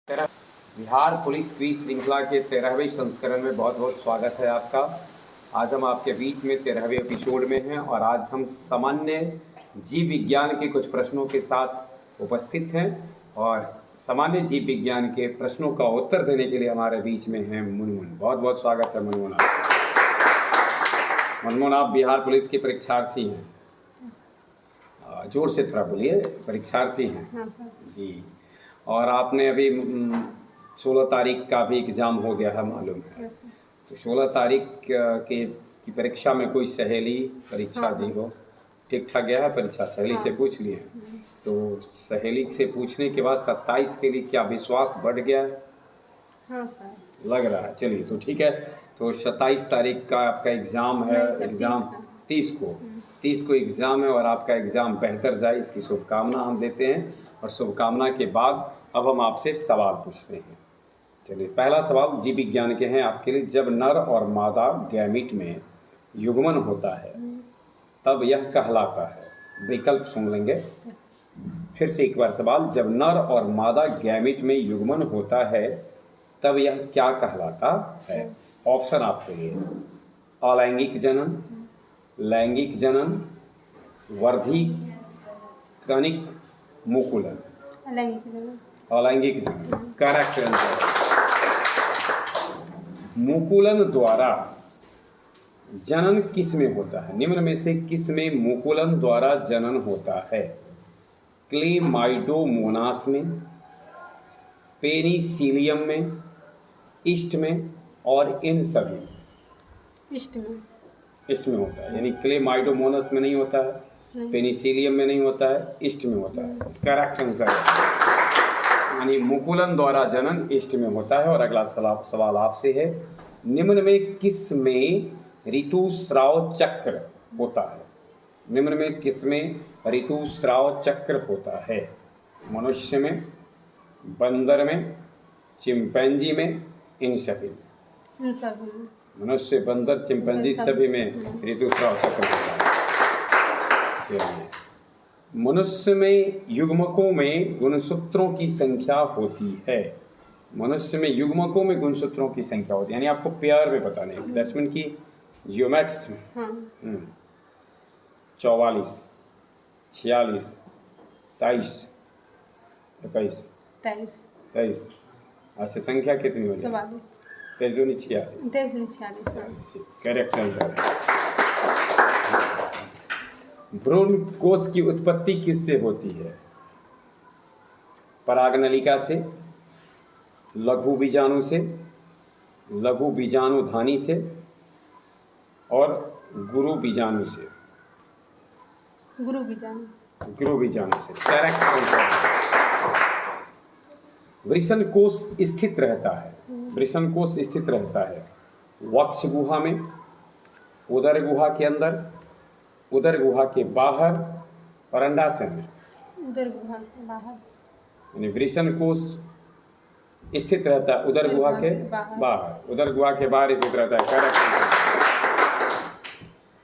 Bihar police quiz श्रृंखला के 13वें संस्करण में बहुत बहुत स्वागत है आपका। आज हम आपके बीच में 13वें एपिसोड में हैं और आज हम सामान्य जीव विज्ञान के कुछ प्रश्नों के साथ उपस्थित हैं और सामान्य जीव विज्ञान के प्रश्नों का उत्तर देने के लिए हमारे बीच में हैं मुनमुन। बहुत बहुत स्वागत है मुनमुन आपका। मुनमुन, आप बिहार पुलिस के परीक्षार्थी हैं। जोर से थोड़ा बोलिए, परीक्षार्थी हैं। हाँ सर जी, और आपने अभी 16 तारीख का भी एग्ज़ाम हो गया है मालूम है। तो 16 तारीख की परीक्षा में कोई सहेली परीक्षा दी हो? ठीक ठाक गया है परीक्षा? सहेली से पूछ लिए? तो सहेली से पूछने के बाद 27 के लिए क्या विश्वास बढ़ गया है? हाँ सर लग रहा है। चलिए तो ठीक है। तो 27 तारीख का आपका एग्ज़ाम है। एग्ज़ाम 30 को एग्ज़ाम है और आपका एग्ज़ाम बेहतर जाए इसकी शुभकामना हम देते हैं। और शुभकामना के बाद अब हम आपसे सवाल पूछते हैं। चलिए, पहला सवाल जीव विज्ञान के हैं आपके लिए। जब नर और मादा गैमीट में युग्मन होता है तब यह कहलाता है। विकल्प सुन लेंगे फिर से एक बार सवाल। जब नर और मादा गैमीट में युग्मन होता है तब यह क्या कहलाता है? ऑप्शन आपके लिए: अलैंगिक जनन, लैंगिक जनन, वर्धी कणिक मुकुलन। अलैंगिक जनन करेक्ट आंसर। मुकुलन द्वारा जनन किस में होता है? निम्न में से किस में मुकुलन द्वारा जनन होता है? क्लेमाइडोमोनास में, पेनिसिलियम में, ईस्ट में और इन सभी? ईस्ट में होता है, यानी क्लेमाइडोमोनास में नहीं होता है, पेनिसिलियम में नहीं होता है, ईस्ट में होता है। करेक्ट आंसर है, यानी मुकुलन द्वारा जनन ईस्ट में होता है। और अगला सवाल आपसे है। निम्न में किस में ऋतुस्राव चक्र होता है? निम्न में किस में ऋतुस्राव चक्र होता है? मनुष्य में, बंदर में, चिंपैंजी में, इन सभी में? मनुष्य, बंदर, चिंपैंजी सभी में ऋतुस्राव चक्र होता है। मनुष्य में युग्मकों में गुणसूत्रों की संख्या होती है। मनुष्य में युग्मकों में गुणसूत्रों की संख्या होती है, यानी आपको पेयर में बताने हैं। 10 मिनट की जियोमेट्स में 44, 46, 23, 21, 23। अच्छा, संख्या कितनी हो जाए? 23 दूनी 46। करेक्ट आंसर है। भ्रूण कोश की उत्पत्ति किससे होती है? परागनलिका से, लघु बीजाणु से, लघु बीजाणुधानी से और गुरु बीजाणु से? गुरु बीजाणु से। करेक्ट आंसर है। वृषण कोश स्थित रहता है। वृषण कोश स्थित रहता है वक्ष गुहा में, उदर गुहा के अंदर, उदर गुहा के बाहर और अंडाशय में। उदर गुहा के बाहर, यानी वृषण कोश स्थित रहता है उदर गुहा के बाहर। उदर गुहा के बाहर स्थित रहता है। करेक्ट।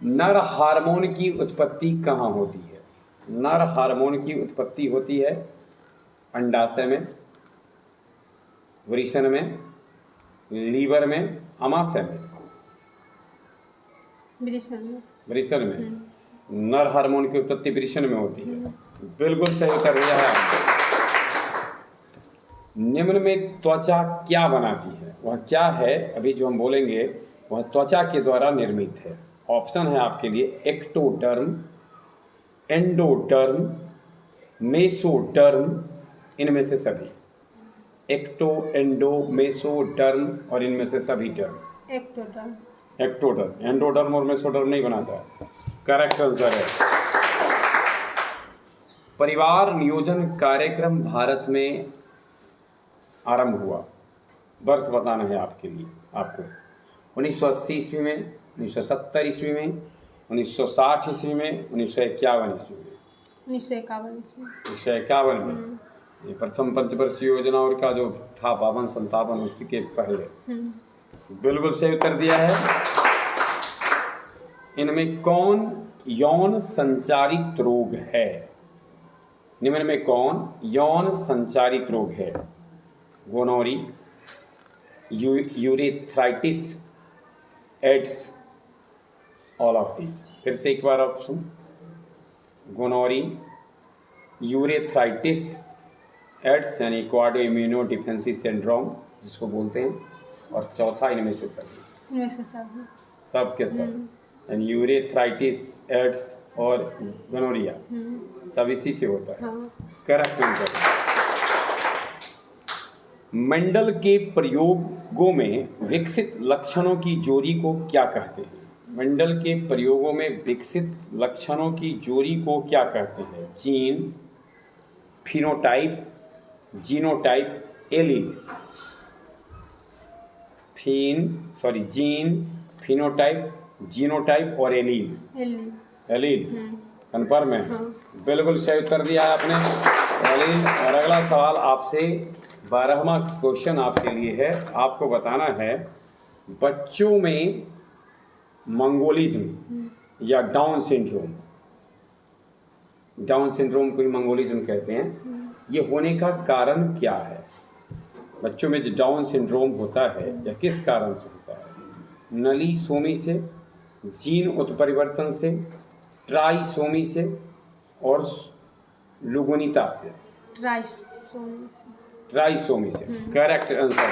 नर हार्मोन की उत्पत्ति कहाँ होती है? नर हार्मोन की उत्पत्ति होती है अंडाशय में, वृषण में, लीवर में, अमाशय में? वृषण में। नर हार्मोन की उत्पत्ति वृषण में होती है। बिल्कुल सही उत्तर दिया है। निम्न में त्वचा क्या बनाती है? वह क्या है अभी जो हम बोलेंगे वह त्वचा के द्वारा निर्मित है। ऑप्शन है आपके लिए: एक्टोडर्म, एंडोडर्म, मेसोडर्म, इनमें से सभी? एक्टो, एंडो, मेसोडर्म और इनमें से सभी डर्म? एक्टोडर्म। एंडोडर्म और मेसोडर्म नहीं बनाता है। करेक्ट आंसर है। परिवार नियोजन कार्यक्रम भारत में आरंभ हुआ, वर्ष बताना है आपके लिए आपको। 1980 ईस्वी में, 1970 ईस्वी में, 1960 ईस्वी में, 1951 ईस्वी में? 1951 में। ये प्रथम पंचवर्षीय योजना और का जो था 52-57 उसी के पहले। बिल्कुल सही उत्तर दिया है। इनमें कौन यौन संचारित रोग है? निम्न में कौन यौन संचारित रोग है? Gonorrhoea, urethritis, AIDS, all of these. फिर से एक बार ऑप्शन, गोनोरी, यूरेथ्राइटिस, एड्स यानी क्वाड इम्यूनो डिफेंसी सिंड्रोम जिसको बोलते हैं, और चौथा इनमें से सभी। इनमें से सब। सब के सब, यानी यूरेथ्राइटिस, एड्स और गोनोरिया सब इसी से होता है। हाँ। Correct answer. मेंडल के प्रयोगों में विकसित लक्षणों की जोड़ी को क्या कहते हैं? मेंडल के प्रयोगों में विकसित लक्षणों की जोड़ी को क्या कहते हैं? Gene, phenotype, genotype, allele. Gene, phenotype, genotype और एलील। एलील कन्फर्म है? हाँ। बिल्कुल सही उत्तर दिया है आपने, एलील। और अगला सवाल आपसे 12वां क्वेश्चन आपके लिए है। आपको बताना है बच्चों में मंगोलिज्म या डाउन सिंड्रोम, डाउन सिंड्रोम को ही मंगोलिज्म कहते हैं, ये होने का कारण क्या है? बच्चों में जो डाउन सिंड्रोम होता है या किस कारण से होता है? नलीसोमी से, जीन उत्परिवर्तन से, ट्राइसोमी से और लुगुनिता से। ट्राइसोमी से करेक्ट आंसर।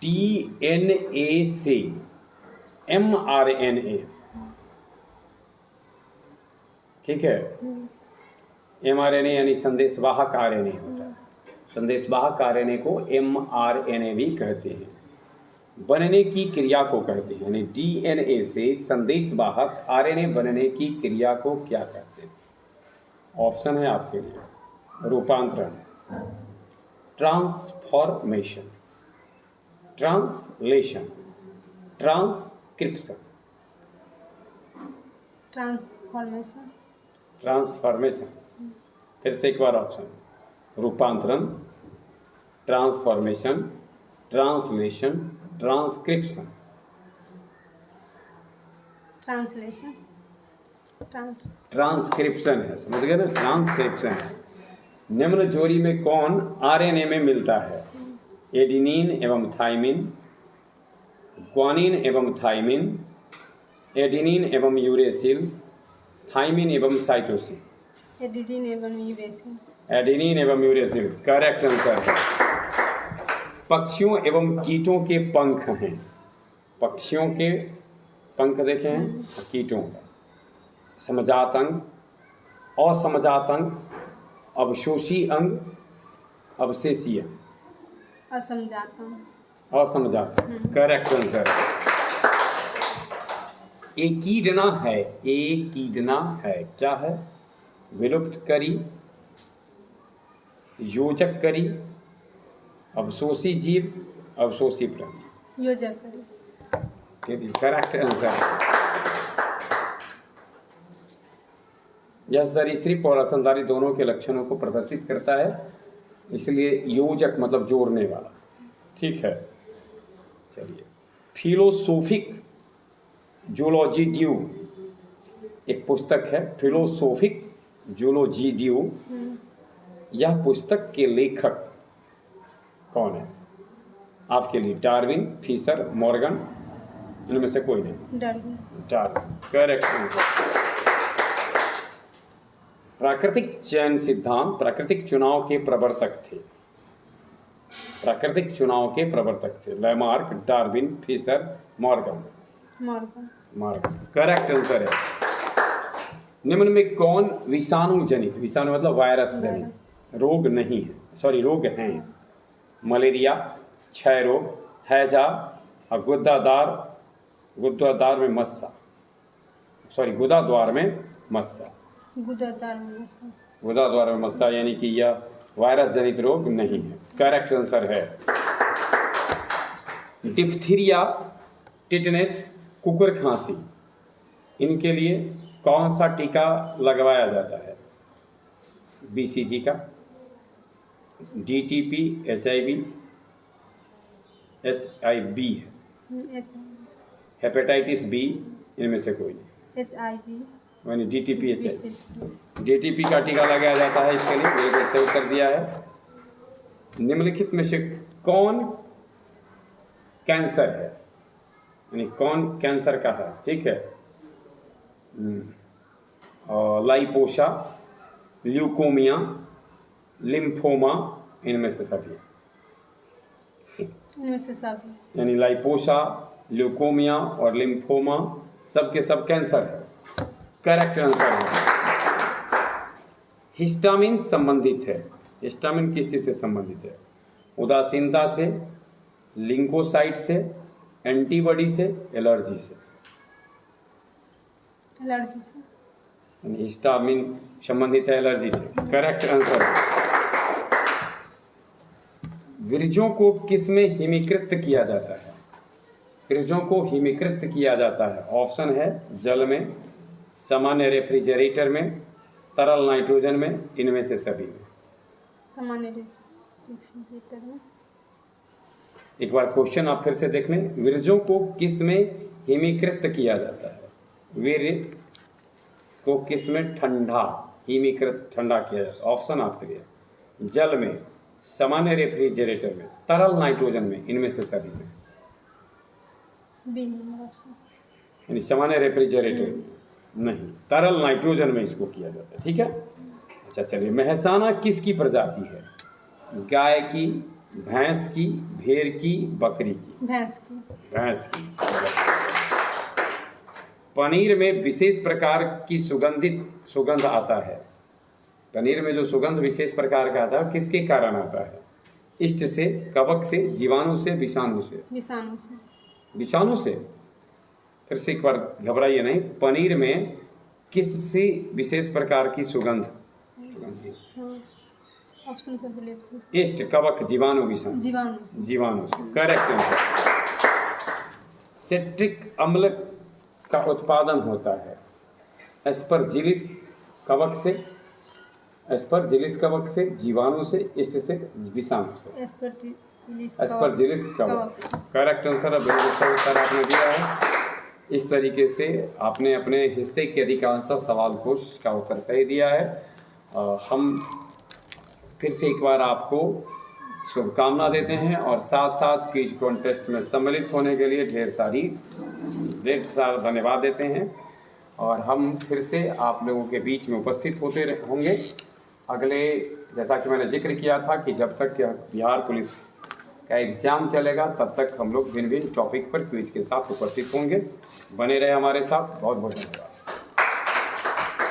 डीएनए से एमआरएनए, ठीक है, एमआरएनए यानी संदेशवाहक आरएनए होता है। संदेशवाहक आरएनए को एमआरएनए भी कहते हैं। बनने की क्रिया को कहते हैं, यानी डीएनए से संदेशवाहक आरएनए बनने की क्रिया को क्या कहते हैं? ऑप्शन है आपके लिए, रूपांतरण, transformation, translation, transcription. Transformation. Transformation. फिर से एक बार ऑप्शन, रूपांतरण, transformation, translation, transcription. Translation. Transcription है, समझ गए ना? ट्रांसक्रिप्शन है। निम्न जोड़ी में कौन आरएनए में मिलता है? एडिनिन एवं थाइमिन, ग्वानिन एवं थाइमिन, एडिनिन एवं यूरेसिल, थाइमिन एवं साइटोसिन। एडिनिन एवं यूरेसिल। एडिनिन एवं यूरेसिल करेक्ट आंसर है। पक्षियों एवं कीटों के पंख हैं। पक्षियों के पंख देखे हैं, कीटों का समजात अंग, असमजात अंग, अवशोषी अंग, अवशेषीय। असमजात करेक्ट आंसर। एकीडना है, एकीडना है, क्या है? विलुप्त करी, योजक करी, अवशोषी जीव, अवशोषी प्राणी। योजक करी करेक्ट आंसर। यह सरीसृप और स्तनधारी दोनों के लक्षणों को प्रदर्शित करता है, इसलिए योजक मतलब जोड़ने वाला। ठीक है, चलिए। फिलोसोफिक जूलॉजी ड्यू एक पुस्तक है, फिलोसोफिक जूलॉजी ड्यू। यह पुस्तक के लेखक कौन है? आपके लिए डार्विन, फिशर, मॉर्गन, इनमें से कोई नहीं। डार्विन। Correct answer. प्राकृतिक चयन सिद्धांत प्राकृतिक चुनाव के प्रवर्तक थे। प्राकृतिक चुनाव के प्रवर्तक थे Lamarck, Darwin, Fisher, Morgan. Morgan correct answer है। निम्न में कौन विषाणु जनित, विषाणु मतलब वायरस जनित रोग नहीं है, सॉरी रोग हैं? मलेरिया, क्षय रोग, हैजा और गुदाद्वार में मस्सा, सॉरी गुदाद्वार में मस्सा। गुदाद्वार में मस्सा यानी कि यह वायरस जनित रोग नहीं है। करेक्ट आंसर है। डिप्थीरिया, टिटनेस, कुकुर खांसी, इनके लिए कौन सा टीका लगवाया जाता है? बीसीजी का, डीटीपी, एचआईवी है, हेपेटाइटिस बी, इनमें से कोई नहीं। एचआईवी यानी डीटीपी, एचआईवी। डीटीपी का टीका लगाया जाता है, इसके लिए बिल्कुल सही उत्तर दिया है। निम्नलिखित में से कौन कैंसर है, यानी कौन कैंसर का है, ठीक है। लाइपोसा, ल्यूकोमिया, लिम्फोमा, इनमें से सभी, इनमें से सभी, यानी लाइपोसा, ल्यूकोमिया और लिम्फोमा सब के सब कैंसर है। करेक्ट आंसर है। हिस्टामिन संबंधित है। हिस्टामिन किस चीज से संबंधित है? उदासीनता से, लिंकोसाइट से, एंटीबॉडी से, एलर्जी से। एलर्जी से। यानी हिस्टामिन संबंधित है एलर्जी से। करेक्ट आंसर है। वीर्यों को किस में हिमीकृत किया जाता है? वीर्यों को हिमीकृत किया जाता है। ऑप्शन है जल में, सामान्य रेफ्रिजरेटर में, तरल नाइट्रोजन में, इनमें से सभी में। सामान्य रेफ्रिजरेटर में। एक बार क्वेश्चन आप फिर से देख लें। वीर्यों को किस में हिमीकृत किया जाता है? वीर्य को किस में ठंडा, हिमीकृत ठंडा किया जाता है? ऑप्शन आपके लिए जल में, सामान्य रेफ्रिजरेटर में, तरल नाइट्रोजन में, इनमें से सभी में। B number option. यानी सामान्य रेफ्रिजरेटर नहीं, तरल नाइट्रोजन में इसको किया जाता है, ठीक है। अच्छा चलिए, मेहसाना किसकी प्रजाति है? गाय की, भैंस की, भेड़ की, बकरी की? भैंस की। भैंस की। पनीर में विशेष प्रकार की सुगंध आता है। पनीर में जो सुगंध विशेष प्रकार का आता है किसके कारण आता है? इष्ट से, कवक से, जीवाणु से, विषाणु से? विषाणु से। विषाणु से। फिर से एक बार घबराइए नहीं। पनीर में किससे विशेष प्रकार की सुगंध? ऑप्शन से बोले। इष्ट, कवक, जीवाणु, विषाणु? जीवाणु। जीवाणु से। Correct answer. सिट्रिक अम्ल का उत्पादन होता है एस्परजिलिस कवक से, एस्परजिलिस कवक से, जीवाणु से, इष्ट से, विषाणु से? एस्परजिलिस कवक। करेक्ट आंसर है। बिल्कुल सही उत्तर आपने दिया है। इस तरीके से आपने अपने हिस्से के अधिकांश सवाल कोश का उत्तर सही दिया है। हम फिर से एक बार आपको शुभकामना देते हैं और साथ साथ क्विज कॉन्टेस्ट में सम्मिलित होने के लिए ढेर सारा धन्यवाद देते हैं। और हम फिर से आप लोगों के बीच में उपस्थित होते होंगे अगले, जैसा कि मैंने जिक्र किया था कि जब तक बिहार पुलिस का एग्ज़ाम चलेगा तब तक हम लोग भिन्न भिन्न टॉपिक पर क्विज के साथ उपस्थित होंगे। बने रहे हमारे साथ। बहुत बहुत धन्यवाद।